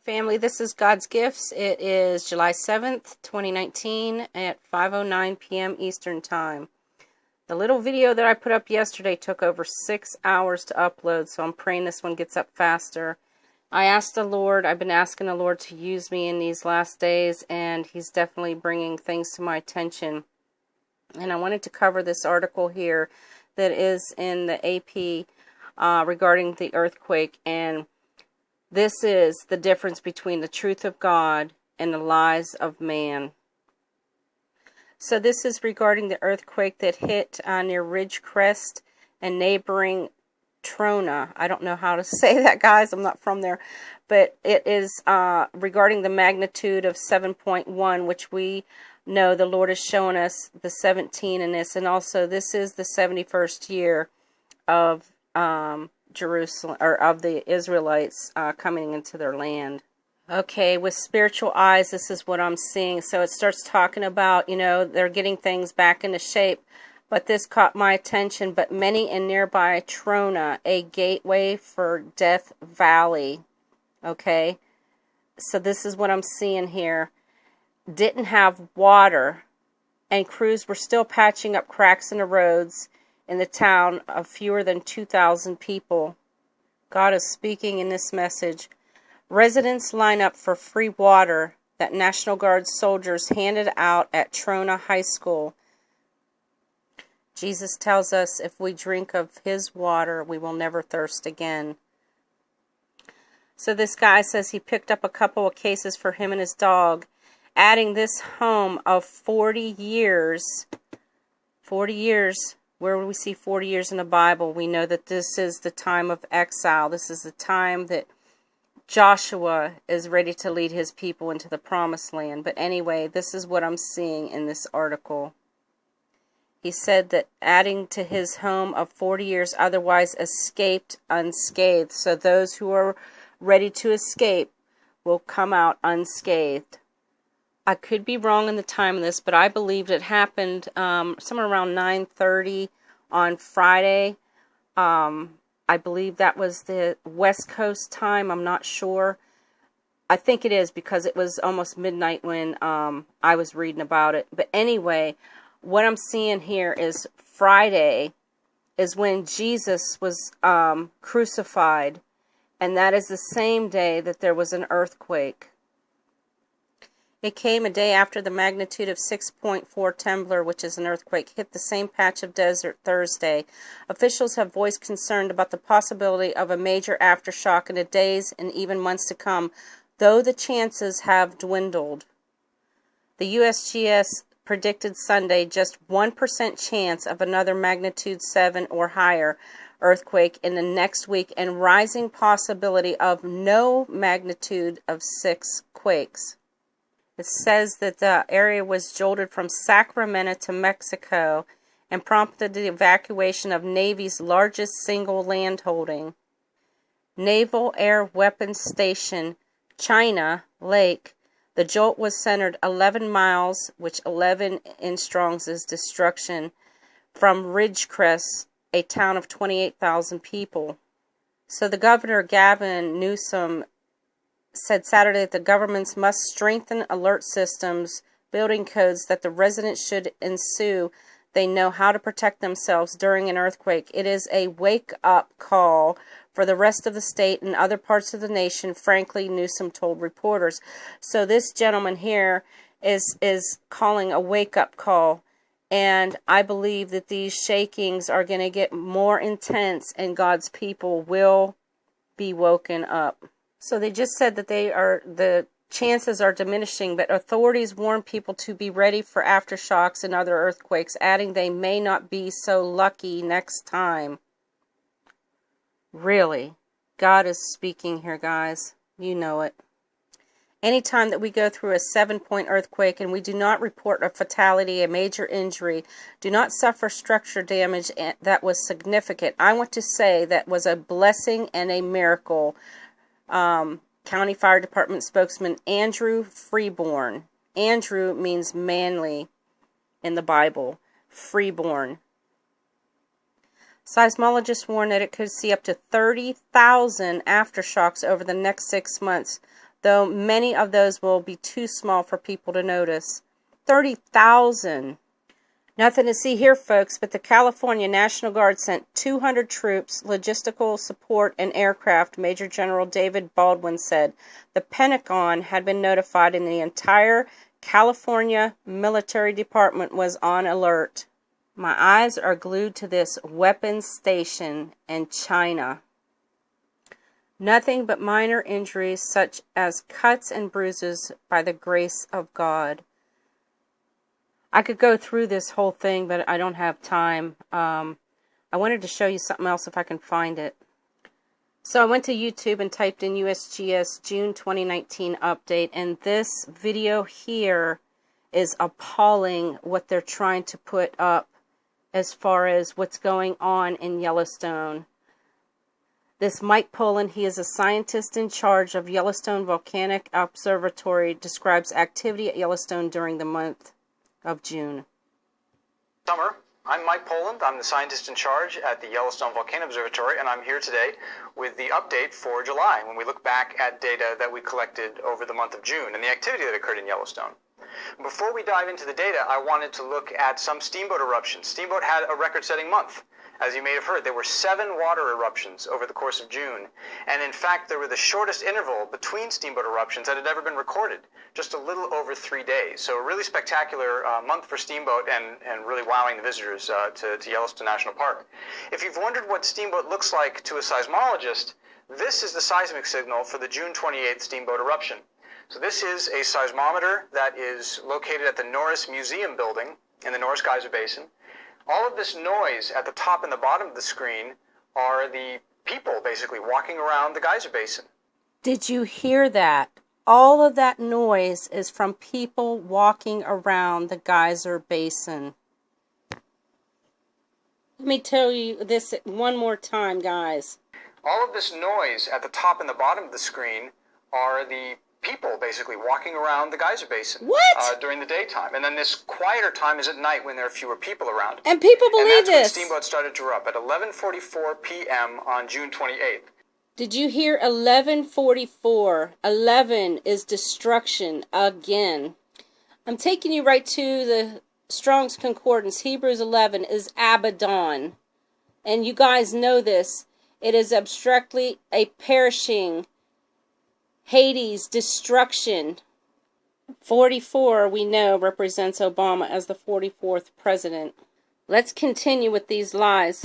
Family, this is God's Gifts. It is July 7th, 2019 at 5:09 p.m. Eastern Time. The little video that I put up yesterday took over 6 hours to upload, so I'm praying this one gets up faster. I've been asking the Lord to use me in these last days, and He's definitely bringing things to my attention. And I wanted to cover this article here that is in the AP regarding the earthquake, and this is the difference between the truth of God and the lies of man. So this is regarding the earthquake that hit near Ridgecrest and neighboring Trona. I don't know how to say that, guys. I'm not from there. But it is regarding the magnitude of 7.1, which we know the Lord has shown us the 17 in this. And also this is the 71st year of Jerusalem, or of the Israelites coming into their land. Okay, with spiritual eyes, this is what I'm seeing. So it starts talking about, they're getting things back into shape. But this caught my attention. But many in nearby Trona, a gateway for Death Valley. Okay, so this is what I'm seeing here. Didn't have water, and crews were still patching up cracks in the roads in the town of fewer than 2,000 people. God is speaking in this message. Residents line up for free water that National Guard soldiers handed out at Trona High School. Jesus tells us if we drink of His water, we will never thirst again. So this guy says he picked up a couple of cases for him and his dog, adding this home of 40 years. 40 years. Where would we see 40 years in the Bible? We know that this is the time of exile. This is the time that Joshua is ready to lead his people into the promised land. But anyway, this is what I'm seeing in this article. He said that adding to his home of 40 years otherwise escaped unscathed. So those who are ready to escape will come out unscathed. I could be wrong in the time of this, but I believe it happened somewhere around 9:30 on Friday. I believe that was the West Coast time. I'm not sure. I think it is because it was almost midnight when I was reading about it. But anyway, what I'm seeing here is Friday is when Jesus was crucified, and that is the same day that there was an earthquake. It came a day after the magnitude of 6.4 Temblor, which is an earthquake, hit the same patch of desert Thursday. Officials have voiced concern about the possibility of a major aftershock in the days and even months to come, though the chances have dwindled. The USGS predicted Sunday just 1% chance of another magnitude 7 or higher earthquake in the next week, and rising possibility of no magnitude of 6 quakes. It says that the area was jolted from Sacramento to Mexico and prompted the evacuation of Navy's largest single landholding. Naval Air Weapons Station, China Lake. The jolt was centered 11 miles, which 11 in Strong's is destruction, from Ridgecrest, a town of 28,000 people. So the governor, Gavin Newsom, said Saturday that the governments must strengthen alert systems, building codes that the residents should ensue they know how to protect themselves during an earthquake. It is a wake-up call for the rest of the state and other parts of the nation, frankly, Newsom told reporters. So this gentleman here is calling a wake-up call, and I believe that these shakings are going to get more intense and God's people will be woken up. So they just said that the chances are diminishing, but authorities warn people to be ready for aftershocks and other earthquakes, adding they may not be so lucky next time. Really, God is speaking here, guys. You know it. Anytime that we go through a 7-point earthquake and we do not report a fatality, a major injury, do not suffer structure damage that was significant, I want to say that was a blessing and a miracle. County Fire Department spokesman Andrew Freeborn. Andrew means manly in the Bible. Freeborn. Seismologists warn that it could see up to 30,000 aftershocks over the next 6 months. though many of those will be too small for people to notice. 30,000. Nothing to see here, folks, but the California National Guard sent 200 troops, logistical support, and aircraft, Major General David Baldwin said. The Pentagon had been notified and the entire California Military Department was on alert. My eyes are glued to this weapons station in China. Nothing but minor injuries such as cuts and bruises by the grace of God. I could go through this whole thing, but I don't have time. I wanted to show you something else if I can find it. So I went to YouTube and typed in USGS June 2019 update, and this video here is appalling what they're trying to put up as far as what's going on in Yellowstone. This Mike Pullen, he is a scientist in charge of Yellowstone Volcanic Observatory, describes activity at Yellowstone during the month of June. Summer. I'm Mike Poland. I'm the scientist in charge at the Yellowstone Volcano Observatory, and I'm here today with the update for July, when we look back at data that we collected over the month of June and the activity that occurred in Yellowstone. Before we dive into the data, I wanted to look at some steamboat eruptions. Steamboat had a record-setting month. As you may have heard, there were 7 water eruptions over the course of June, and in fact, there were the shortest interval between steamboat eruptions that had ever been recorded, just a little over 3 days. So a really spectacular month for steamboat and really wowing the visitors to Yellowstone National Park. If you've wondered what steamboat looks like to a seismologist, this is the seismic signal for the June 28th steamboat eruption. So this is a seismometer that is located at the Norris Museum building in the Norris Geyser Basin. All of this noise at the top and the bottom of the screen are the people basically walking around the geyser basin. Did you hear that? All of that noise is from people walking around the geyser basin. Let me tell you this one more time, guys. All of this noise at the top and the bottom of the screen are the people basically walking around the geyser basin. What? During the daytime. And then this quieter time is at night when there are fewer people around. And people believe this. And that's this. when steamboats started to erupt at 11:44 p.m. on June 28th. Did you hear 11:44? 11 is destruction again. I'm taking you right to the Strong's Concordance. Hebrews 11 is Abaddon. And you guys know this. It is abstractly a perishing, Hades, destruction. 44, we know, represents Obama as the 44th president. Let's continue with these lies.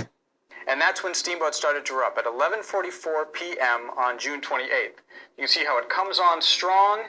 And that's when steamboat started to erupt at 11:44 p.m. on June 28th. You can see how it comes on strong,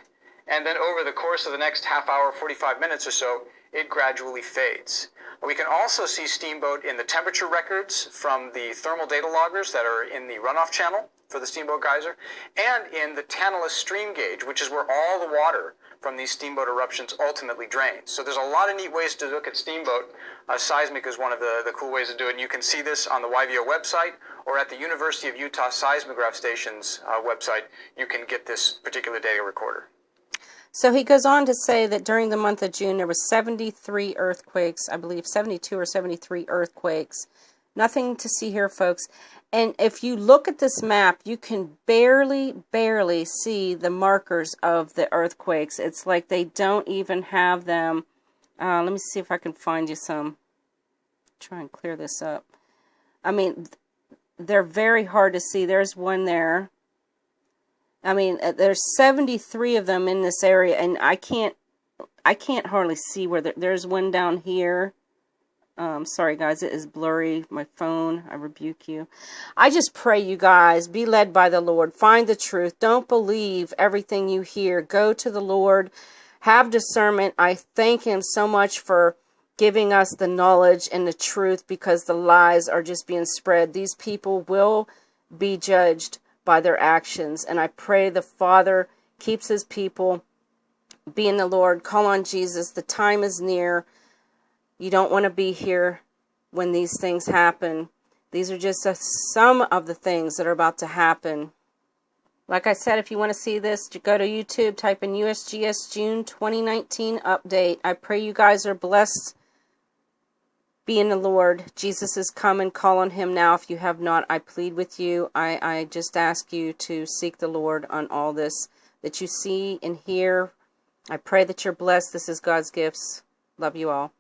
and then over the course of the next half hour, 45 minutes or so, it gradually fades. We can also see steamboat in the temperature records from the thermal data loggers that are in the runoff channel for the steamboat geyser, and in the Tantalus stream gauge, which is where all the water from these steamboat eruptions ultimately drains. So there's a lot of neat ways to look at steamboat. Seismic is one of the cool ways to do it, and you can see this on the YVO website or at the University of Utah Seismograph Station's website. You can get this particular data recorder. So he goes on to say that during the month of June there was 73 earthquakes, I believe 72 or 73 earthquakes. Nothing to see here, folks. And if you look at this map, you can barely see the markers of the earthquakes. It's like they don't even have them. Let me see if I can find you some. Try and clear this up. I mean, they're very hard to see. There's one there. I mean, there's 73 of them in this area, and I can't hardly see where there's one down here. Sorry guys, it is blurry. My phone, I rebuke you. I just pray you guys be led by the Lord. Find the truth. Don't believe everything you hear. Go to the Lord. Have discernment. I thank Him so much for giving us the knowledge and the truth, because the lies are just being spread. These people will be judged by their actions. And I pray the Father keeps His people. Be in the Lord. Call on Jesus. The time is near. You don't want to be here when these things happen. These are just some of the things that are about to happen. Like I said, if you want to see this, go to YouTube, type in USGS June 2019 update. I pray you guys are blessed. Be in the Lord. Jesus is coming. Call on Him now. If you have not, I plead with you. I just ask you to seek the Lord on all this. that you see and hear. I pray that you're blessed. This is God's gifts. Love you all.